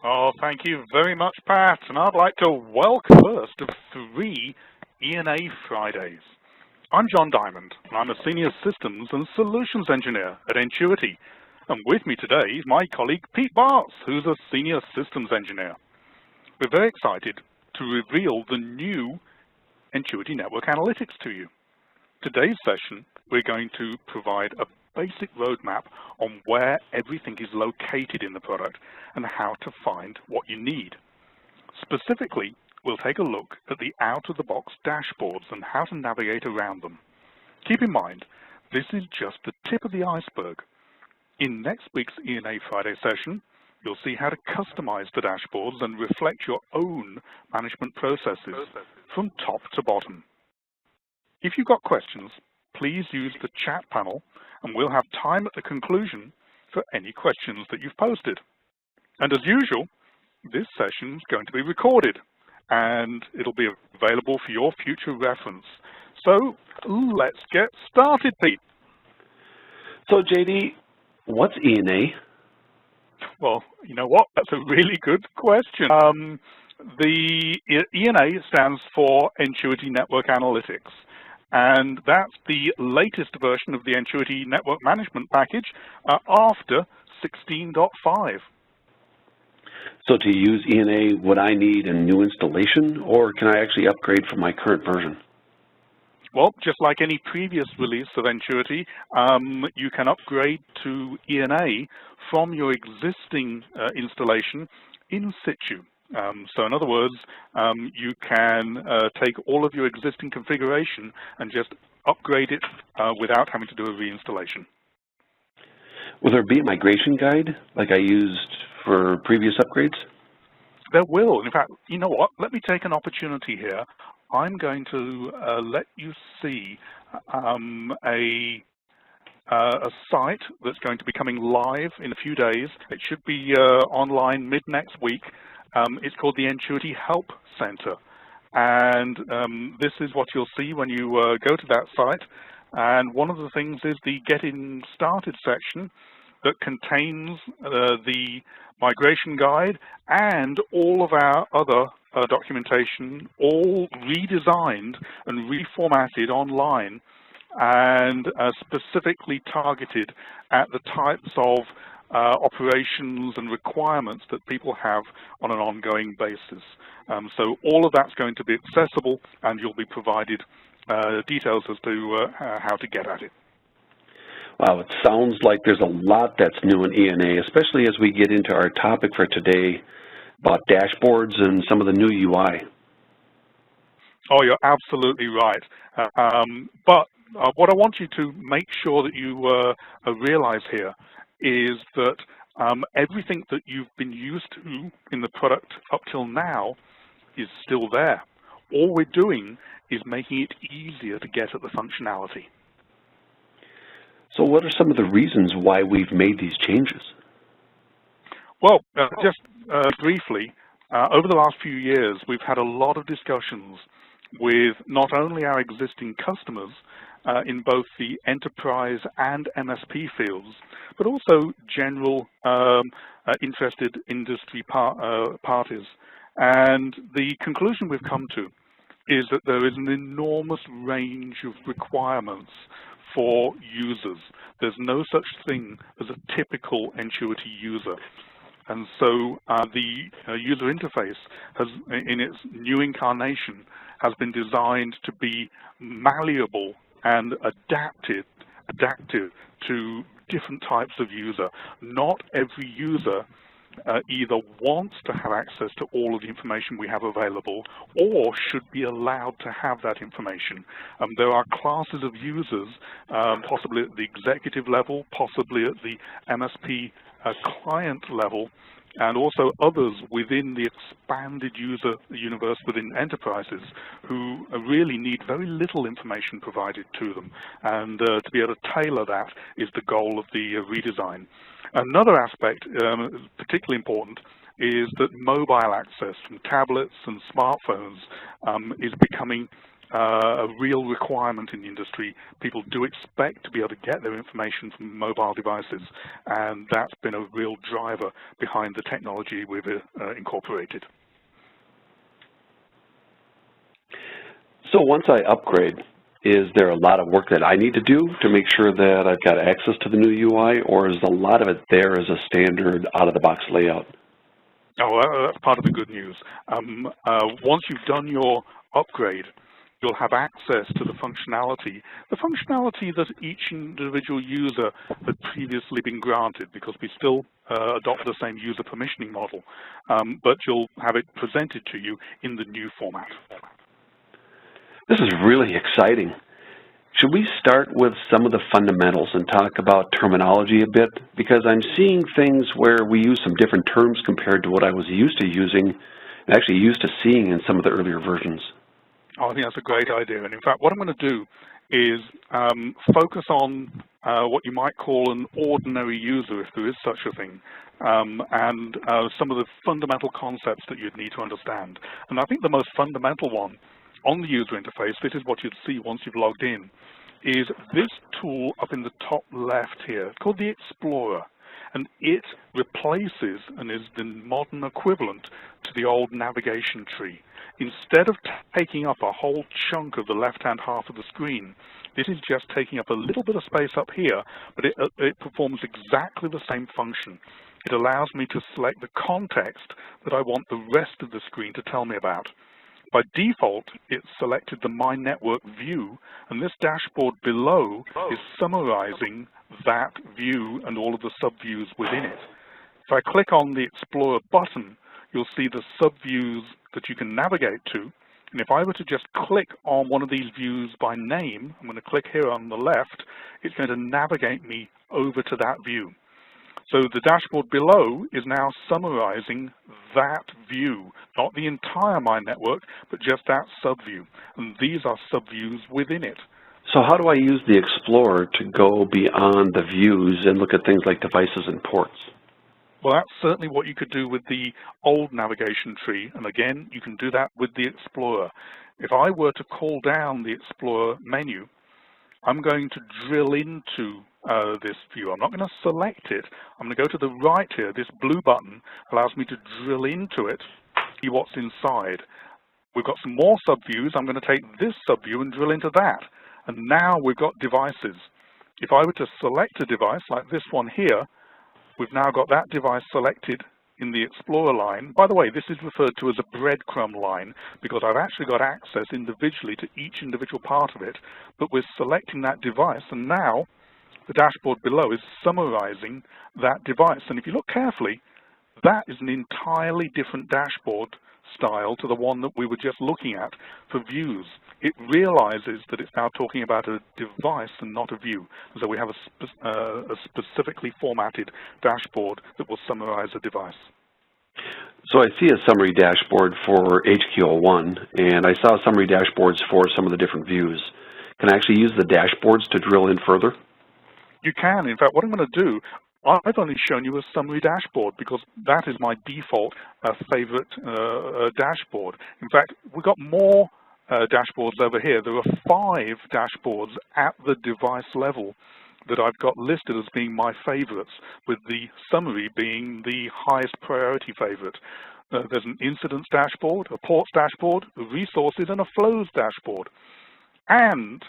Oh, thank you very much, Pat. And I'd like to welcome the first of 3 ENA Fridays. I'm John Diamond, and I'm a Senior Systems and Solutions Engineer at Entuity. And with me today is my colleague Pete Bartz, who's a Senior Systems Engineer. We're very excited to reveal the new Entuity Network Analytics to you. Today's session, we're going to provide a basic roadmap on where everything is located in the product and how to find what you need. Specifically, we'll take a look at the out-of-the-box dashboards and how to navigate around them. Keep in mind, this is just the tip of the iceberg. In next week's ENA Friday session, you'll see how to customize the dashboards and reflect your own management processes from top to bottom. If you've got questions, please use the chat panel, and we'll have time at the conclusion for any questions that you've posted. And as usual, this session is going to be recorded, and it'll be available for your future reference. So let's get started, Pete. So JD, what's ENA? Well, you know what? That's a really good question. The ENA stands for Entuity Network Analytics. And that's the latest version of the Entuity Network Management Package after 16.5. So to use ENA, would I need a new installation, or can I actually upgrade from my current version? Well, just like any previous release of Entuity, you can upgrade to ENA from your existing installation in situ. So in other words, you can take all of your existing configuration and just upgrade it without having to do a reinstallation. Will there be a migration guide like I used for previous upgrades? There will. In fact, you know what? Let me take an opportunity here. I'm going to let you see a site that's going to be coming live in a few days. It should be online mid-next week. It's called the Entuity Help Center, and this is what you'll see when you go to that site. And one of the things is the Getting Started section that contains the migration guide and all of our other documentation, all redesigned and reformatted online and specifically targeted at the types of operations and requirements that people have on an ongoing basis. So all of that's going to be accessible, and you'll be provided details as to how to get at it. Wow, it sounds like there's a lot that's new in ENA, especially as we get into our topic for today about dashboards and some of the new UI. Oh, you're absolutely right. But what I want you to make sure that you realize here is that everything that you've been used to in the product up till now is still there. All we're doing is making it easier to get at the functionality. So what are some of the reasons why we've made these changes? Well, just briefly, over the last few years, we've had a lot of discussions with not only our existing customers in both the enterprise and MSP fields, but also general interested industry parties. And the conclusion we've come to is that there is an enormous range of requirements for users. There's no such thing as a typical Entuity user. And so the user interface has, in its new incarnation, has been designed to be malleable and adaptive to different types of user. Not every user either wants to have access to all of the information we have available or should be allowed to have that information. There are classes of users, possibly at the executive level, possibly at the MSP client level, and also others within the expanded user universe within enterprises who really need very little information provided to them. And to be able to tailor that is the goal of the redesign. Another aspect, particularly important, is that mobile access from tablets and smartphones is becoming a real requirement in the industry. People do expect to be able to get their information from mobile devices, and that's been a real driver behind the technology we've incorporated. So once I upgrade, is there a lot of work that I need to do to make sure that I've got access to the new UI, or is a lot of it there as a standard out-of-the-box layout? Oh, that's part of the good news. Once you've done your upgrade, you'll have access to the functionality that each individual user had previously been granted, because we still adopt the same user permissioning model, but you'll have it presented to you in the new format. This is really exciting. Should we start with some of the fundamentals and talk about terminology a bit? Because I'm seeing things where we use some different terms compared to what I was used to using and actually used to seeing in some of the earlier versions. Oh, I think that's a great idea. And in fact, what I'm going to do is focus on what you might call an ordinary user, if there is such a thing, and some of the fundamental concepts that you'd need to understand. And I think the most fundamental one on the user interface, this is what you'd see once you've logged in, is this tool up in the top left here. It's called the Explorer, and it replaces and is the modern equivalent to the old navigation tree. Instead of taking up a whole chunk of the left-hand half of the screen, this is just taking up a little bit of space up here, but it performs exactly the same function. It allows me to select the context that I want the rest of the screen to tell me about. By default, it's selected the My Network view, and this dashboard below is summarizing that view and all of the subviews within it. If I click on the Explorer button, you'll see the subviews that you can navigate to. And if I were to just click on one of these views by name, I'm going to click here on the left, it's going to navigate me over to that view. So the dashboard below is now summarizing that view, not the entire My Network, but just that subview. And these are subviews within it. So how do I use the Explorer to go beyond the views and look at things like devices and ports? Well, that's certainly what you could do with the old navigation tree. And again, you can do that with the Explorer. If I were to call down the Explorer menu, I'm going to drill into this view. I'm not going to select it. I'm going to go to the right here. This blue button allows me to drill into it, see what's inside. We've got some more subviews. I'm going to take this subview and drill into that. And now we've got devices. If I were to select a device like this one here, we've now got that device selected in the Explorer line. By the way, this is referred to as a breadcrumb line because I've actually got access individually to each individual part of it, but we're selecting that device, and now the dashboard below is summarizing that device. And if you look carefully, that is an entirely different dashboard style to the one that we were just looking at for views. It realizes that it's now talking about a device and not a view. So we have a specifically formatted dashboard that will summarize a device. So I see a summary dashboard for HQ01, and I saw summary dashboards for some of the different views. Can I actually use the dashboards to drill in further? You can. In fact, what I'm going to do, I've only shown you a summary dashboard because that is my default favorite dashboard. In fact, we've got more dashboards over here. There are 5 dashboards at the device level that I've got listed as being my favorites, with the summary being the highest priority favorite. There's an incidents dashboard, a ports dashboard, a resources, and a flows dashboard. And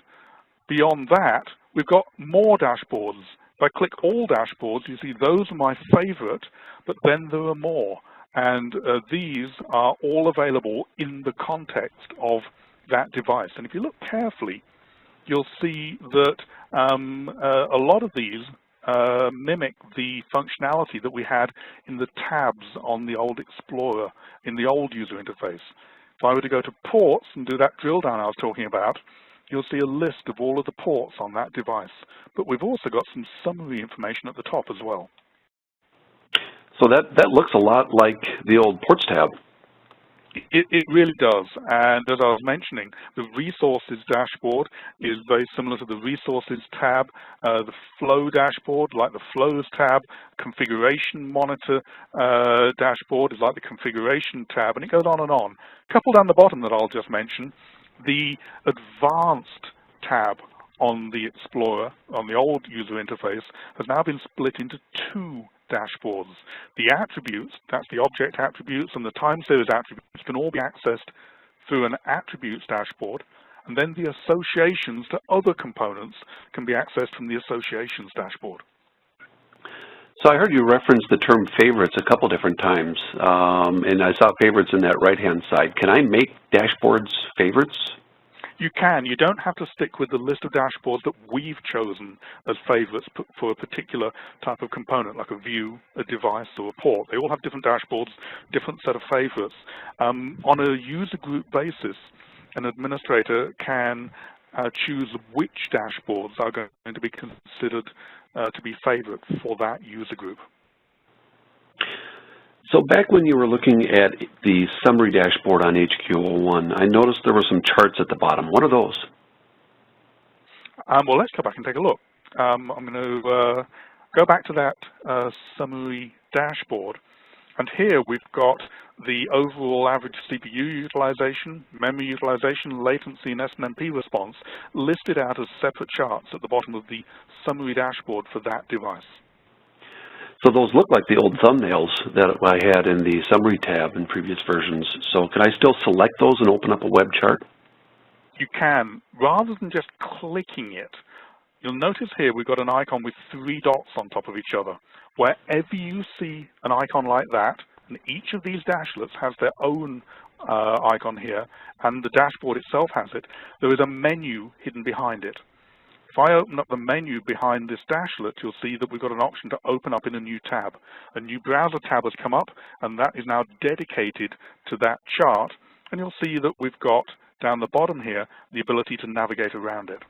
beyond that, we've got more dashboards. If I click all dashboards, you see those are my favorite, but then there are more. And these are all available in the context of that device. And if you look carefully, you'll see that a lot of these mimic the functionality that we had in the tabs on the old Explorer, in the old user interface. If I were to go to ports and do that drill down I was talking about, you'll see a list of all of the ports on that device. But we've also got some summary information at the top as well. So that looks a lot like the old ports tab. It really does. And as I was mentioning, the resources dashboard is very similar to the resources tab. The flow dashboard, like the flows tab. Configuration monitor dashboard is like the configuration tab, and it goes on and on. A couple down the bottom that I'll just mention. The advanced tab on the Explorer, on the old user interface, has now been split into two dashboards. The attributes, that's the object attributes, and the time series attributes can all be accessed through an attributes dashboard, and then the associations to other components can be accessed from the associations dashboard. So I heard you reference the term favorites a couple different times, and I saw favorites in that right-hand side. Can I make dashboards favorites? You can. You don't have to stick with the list of dashboards that we've chosen as favorites for a particular type of component, like a view, a device, or a port. They all have different dashboards, different set of favorites. On a user group basis, an administrator can choose which dashboards are going to be considered to be favorite for that user group. So back when you were looking at the summary dashboard on HQ01, I noticed there were some charts at the bottom. What are those? Well, let's go back and take a look. I'm going to go back to that summary dashboard. And here we've got the overall average CPU utilization, memory utilization, latency, and SNMP response listed out as separate charts at the bottom of the summary dashboard for that device. So those look like the old thumbnails that I had in the summary tab in previous versions. So can I still select those and open up a web chart? You can. Rather than just clicking it, you'll notice here we've got an icon with 3 dots on top of each other. Wherever you see an icon like that, and each of these dashlets has their own icon here, and the dashboard itself has it, there is a menu hidden behind it. If I open up the menu behind this dashlet, you'll see that we've got an option to open up in a new tab. A new browser tab has come up, and that is now dedicated to that chart, and you'll see that we've got down the bottom here the ability to navigate around it.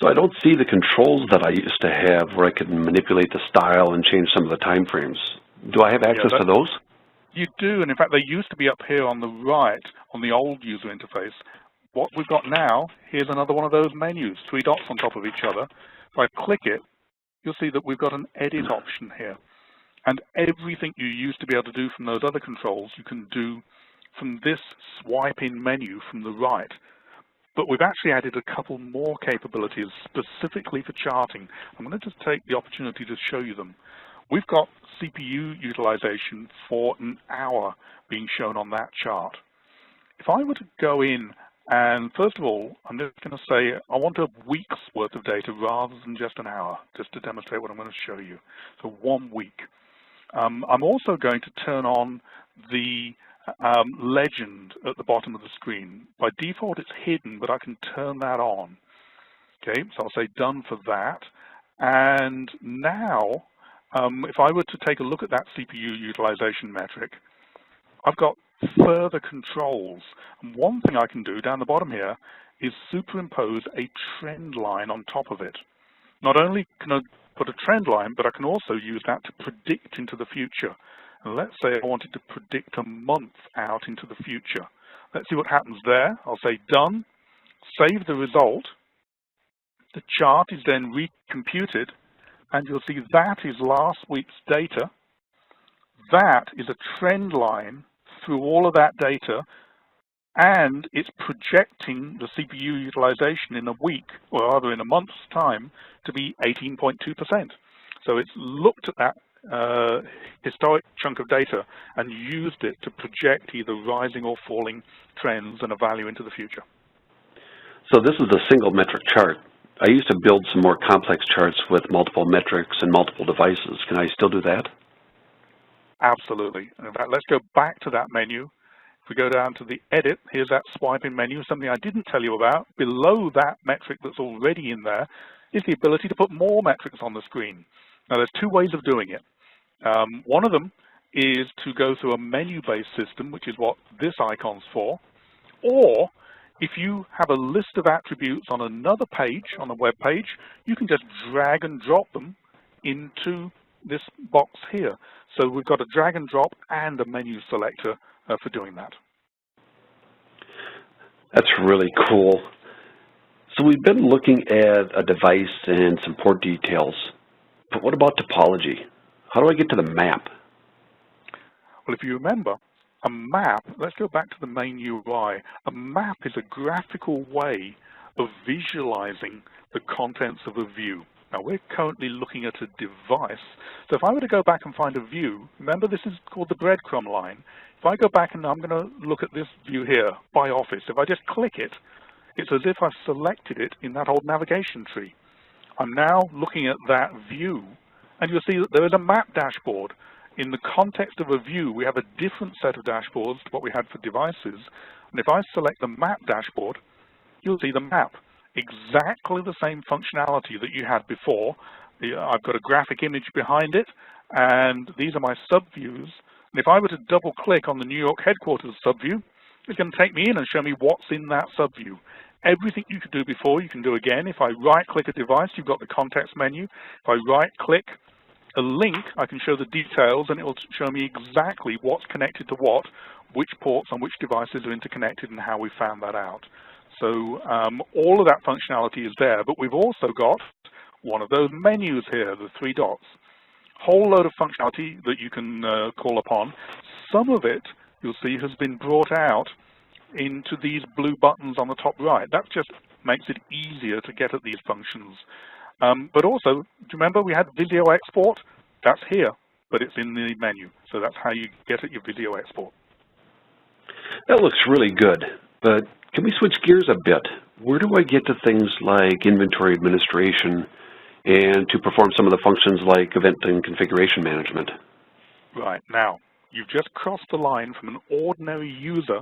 So I don't see the controls that I used to have where I could manipulate the style and change some of the time frames. Do I have access to those? You do, and in fact they used to be up here on the right on the old user interface. What we've got now, here's another one of those menus, 3 dots on top of each other. If I click it, you'll see that we've got an edit option here. And everything you used to be able to do from those other controls, you can do from this swipe-in menu from the right. But we've actually added a couple more capabilities specifically for charting. I'm going to just take the opportunity to show you them. We've got CPU utilization for an hour being shown on that chart. If I were to go in and first of all, I'm just going to say I want a week's worth of data rather than just an hour, just to demonstrate what I'm going to show you. So 1 week. I'm also going to turn on the legend at the bottom of the screen. By default, it's hidden, but I can turn that on. Okay, so I'll say done for that. And now, if I were to take a look at that CPU utilization metric, I've got further controls. And one thing I can do down the bottom here is superimpose a trend line on top of it. Not only can I put a trend line, but I can also use that to predict into the future. And let's say I wanted to predict a month out into the future. Let's see what happens there. I'll say done, save the result. The chart is then recomputed, and you'll see that is last week's data. That is a trend line through all of that data, and it's projecting the CPU utilization in a week, or rather in a month's time, to be 18.2%. So it's looked at that historic chunk of data and used it to project either rising or falling trends and a value into the future. So this is a single metric chart. I used to build some more complex charts with multiple metrics and multiple devices. Can I still do that? Absolutely. In fact, let's go back to that menu. If we go down to the edit, here's that swiping menu, something I didn't tell you about. Below that metric that's already in there is the ability to put more metrics on the screen. Now, there's 2 ways of doing it. One of them is to go through a menu-based system, which is what this icon's for, or if you have a list of attributes on another page, on a web page, you can just drag and drop them into this box here. So we've got a drag and drop and a menu selector for doing that. That's really cool. So we've been looking at a device and some port details, but what about topology? How do I get to the map? Well, if you remember, A map, let's go back to the main UI. A map is a graphical way of visualizing the contents of a view. Now, we're currently looking at a device. So if I were to go back and find a view, remember this is called the breadcrumb line. If I go back and I'm going to look at this view here, by office, if I just click it, it's as if I've selected it in that old navigation tree. I'm now looking at that view, and you'll see that there is a map dashboard. In the context of a view, we have a different set of dashboards to what we had for devices. And if I select the map dashboard, you'll see the map. Exactly the same functionality that you had before. I've got a graphic image behind it, and these are my subviews. And if I were to double click on the New York headquarters subview, it's going to take me in and show me what's in that subview. Everything you could do before, you can do again. If I right-click a device, you've got the context menu. If I right-click a link, I can show the details, and it will show me exactly what's connected to what, which ports on which devices are interconnected, and how we found that out. So all of that functionality is there, but we've also got one of those menus here, the 3 dots. Whole load of functionality that you can call upon. Some of it, you'll see, has been brought out into these blue buttons on the top right. That just makes it easier to get at these functions. But also, do you remember we had video export? That's here, but it's in the menu. So that's how you get at your video export. That looks really good, but can we switch gears a bit? Where do I get to things like inventory administration and to perform some of the functions like event and configuration management? Right, now, you've just crossed the line from an ordinary user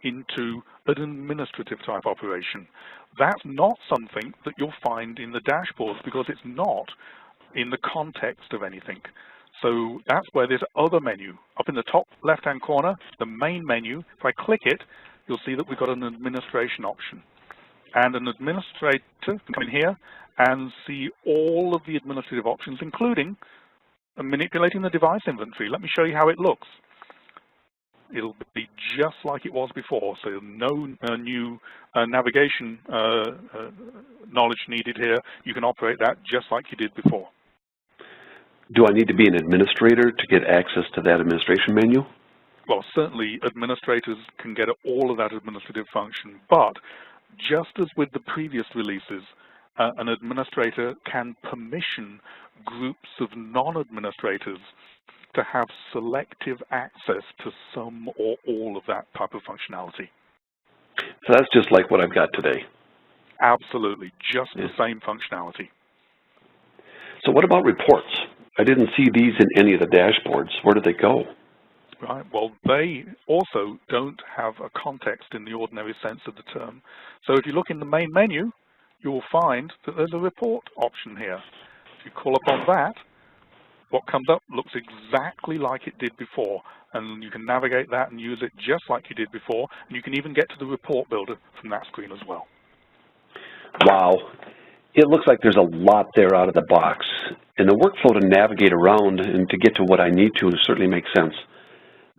into an administrative type operation. That's not something that you'll find in the dashboards because it's not in the context of anything. So that's where this other menu, up in the top left-hand corner, the main menu, if I click it, you'll see that we've got an administration option. And an administrator can come in here and see all of the administrative options, including manipulating the device inventory. Let me show you how it looks. It'll be just like it was before, so no new navigation knowledge needed here. You can operate that just like you did before. Do I need to be an administrator to get access to that administration menu? Well, certainly administrators can get all of that administrative function, but just as with the previous releases, an administrator can permission groups of non-administrators to have selective access to some or all of that type of functionality. So that's just like what I've got today? Absolutely, just the same functionality. So what about reports? I didn't see these in any of the dashboards. Where did they go? Right, well, they also don't have a context in the ordinary sense of the term. So if you look in the main menu, you will find that there's a report option here. If you call upon that, what comes up looks exactly like it did before, and you can navigate that and use it just like you did before, and you can even get to the report builder from that screen as well. Wow. It looks like there's a lot there out of the box, and the workflow to navigate around and to get to what I need to certainly makes sense.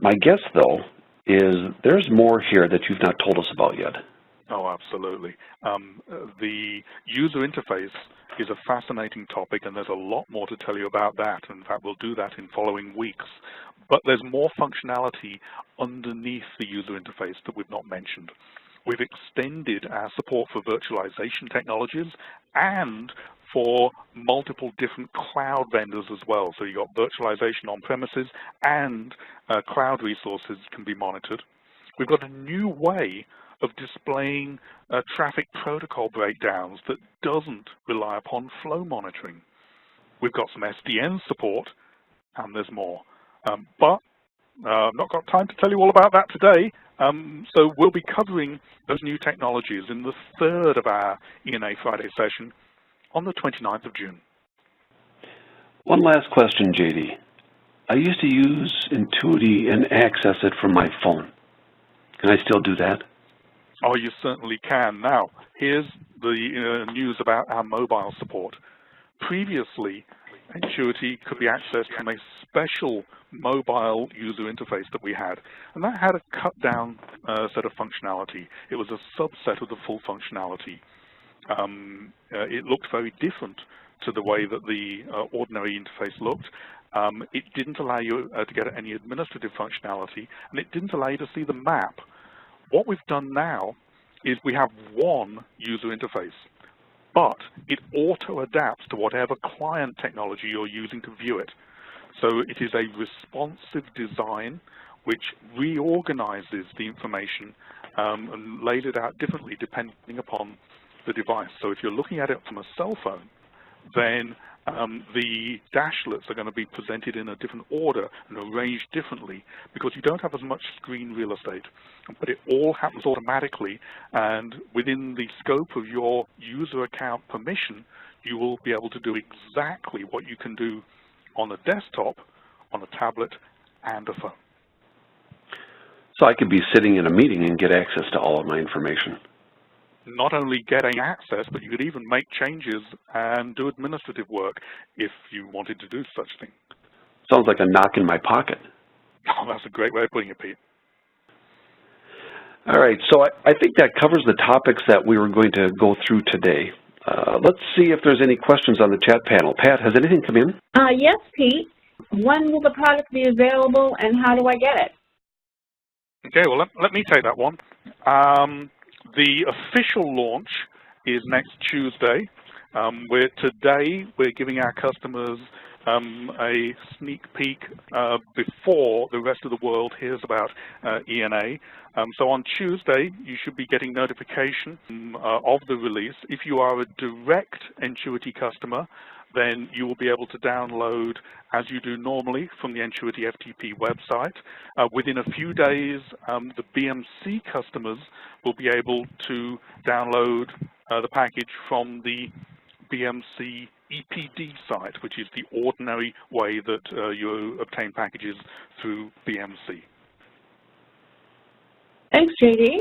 My guess, though, is there's more here that you've not told us about yet. Oh, absolutely. The user interface is a fascinating topic, and there's a lot more to tell you about that. In fact, we'll do that in following weeks. But there's more functionality underneath the user interface that we've not mentioned. We've extended our support for virtualization technologies and for multiple different cloud vendors as well. So you've got virtualization on premises and cloud resources can be monitored. We've got a new way of displaying traffic protocol breakdowns that doesn't rely upon flow monitoring. We've got some SDN support, and there's more. But I've not got time to tell you all about that today. So we'll be covering those new technologies in the third of our ENA Friday session on the 29th of June. One last question, JD. I used to use Entuity and access it from my phone. Can I still do that? Oh, you certainly can. Now, here's the news about our mobile support. Previously, Entuity could be accessed from a special mobile user interface that we had, and that had a cut-down set of functionality. It was a subset of the full functionality. It looked very different to the way that the ordinary interface looked, It didn't allow you to get any administrative functionality, and it didn't allow you to see the map. What we've done now is we have one user interface, but it auto-adapts to whatever client technology you're using to view it. So it is a responsive design which reorganizes the information and lays it out differently depending upon the device. So if you're looking at it from a cell phone, then the dashlets are going to be presented in a different order and arranged differently because you don't have as much screen real estate. But it all happens automatically, and within the scope of your user account permission, you will be able to do exactly what you can do on a desktop, on a tablet, and a phone. So I could be sitting in a meeting and get access to all of my information. Not only getting access, but you could even make changes and do administrative work if you wanted to do such thing. Sounds like a knock in my pocket. Oh, that's a great way of putting it, Pete. All right, so I think that covers the topics that we were going to go through today. Let's see if there's any questions on the chat panel. Pat, has anything come in? Yes, Pete. When will the product be available, and how do I get it? Okay, well, let me take that one. The official launch is next Tuesday. Today we're giving our customers a sneak peek before the rest of the world hears about ENA. So on Tuesday, you should be getting notification of the release. If you are a direct Entuity customer, then you will be able to download, as you do normally, from the Entuity FTP website. Within a few days, the BMC customers will be able to download the package from the BMC EPD site, which is the ordinary way that you obtain packages through BMC. Thanks, JD.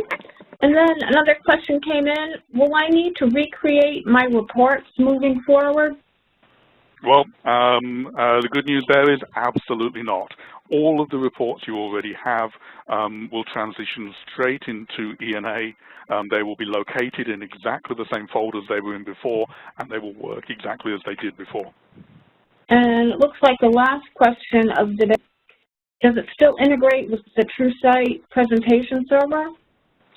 And then another question came in. Will I need to recreate my reports moving forward? Well, the good news there is absolutely not. All of the reports you already have will transition straight into ENA. They will be located in exactly the same folders they were in before, and they will work exactly as they did before. And it looks like the last question of the day, does it still integrate with the TrueSight presentation server?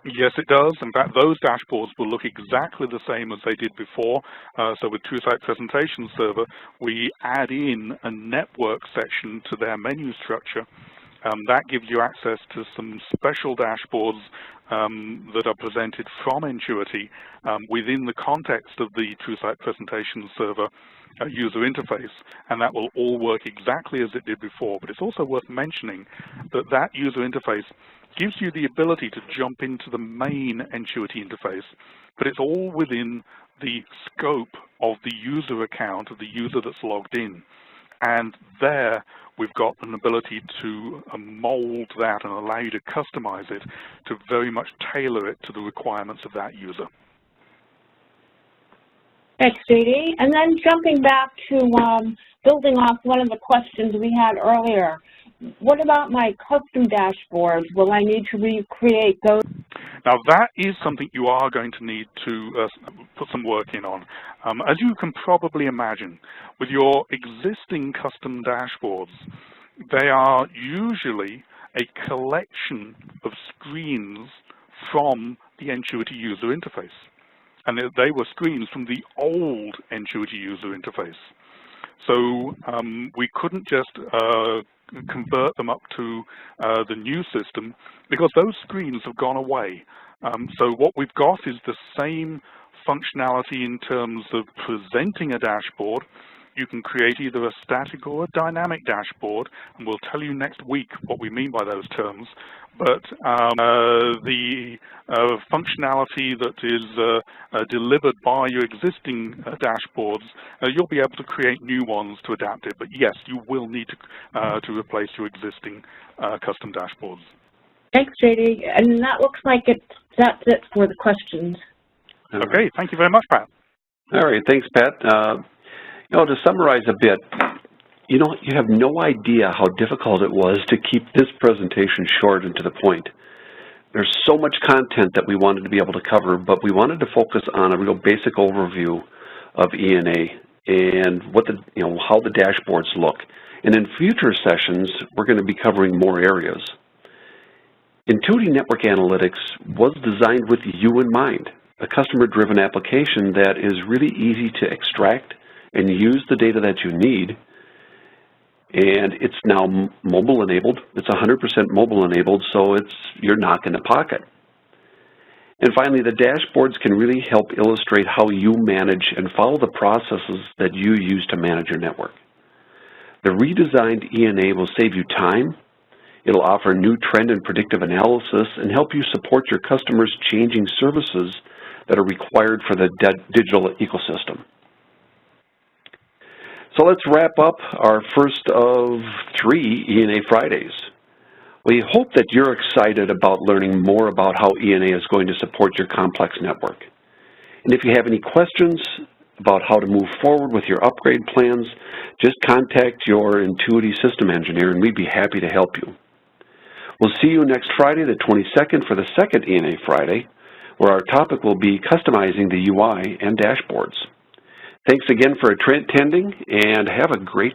Yes, it does. In fact, those dashboards will look exactly the same as they did before. So with TrueSight Presentation Server, we add in a network section to their menu structure. That gives you access to some special dashboards that are presented from Entuity within the context of the TrueSight Presentation Server user interface, and that will all work exactly as it did before. But it's also worth mentioning that that user interface gives you the ability to jump into the main Entuity interface, but it's all within the scope of the user account of the user that's logged in. And there we've got an ability to mold that and allow you to customize it to very much tailor it to the requirements of that user. Thanks, JD. And then jumping back to building off one of the questions we had earlier, what about my custom dashboards? Will I need to recreate those? Now that is something you are going to need to put some work in on. As you can probably imagine, with your existing custom dashboards, they are usually a collection of screens from the Entuity user interface. And they were screens from the old Entuity user interface. So we couldn't just convert them up to the new system because those screens have gone away. So what we've got is the same functionality in terms of presenting a dashboard. You can create either a static or a dynamic dashboard, and we'll tell you next week what we mean by those terms. But the functionality that is delivered by your existing dashboards, you'll be able to create new ones to adapt it. But yes, you will need to replace your existing custom dashboards. Thanks, JD. And that looks like that's it for the questions. Okay, thank you very much, Pat. All right, thanks, Pat. To summarize a bit, you have no idea how difficult it was to keep this presentation short and to the point. There's so much content that we wanted to be able to cover, but we wanted to focus on a real basic overview of ENA and what how the dashboards look. And in future sessions, we're going to be covering more areas. Entuity Network Analytics was designed with you in mind, a customer-driven application that is really easy to extract and use the data that you need. And it's now mobile-enabled. It's 100% mobile-enabled, so it's your knock in the pocket. And finally, the dashboards can really help illustrate how you manage and follow the processes that you use to manage your network. The redesigned ENA will save you time. It'll offer new trend and predictive analysis and help you support your customers' changing services that are required for the digital ecosystem. So let's wrap up our first of 3 ENA Fridays. We hope that you're excited about learning more about how ENA is going to support your complex network. And if you have any questions about how to move forward with your upgrade plans, just contact your Entuity system engineer and we'd be happy to help you. We'll see you next Friday, the 22nd, for the second ENA Friday, where our topic will be customizing the UI and dashboards. Thanks again for attending, and have a great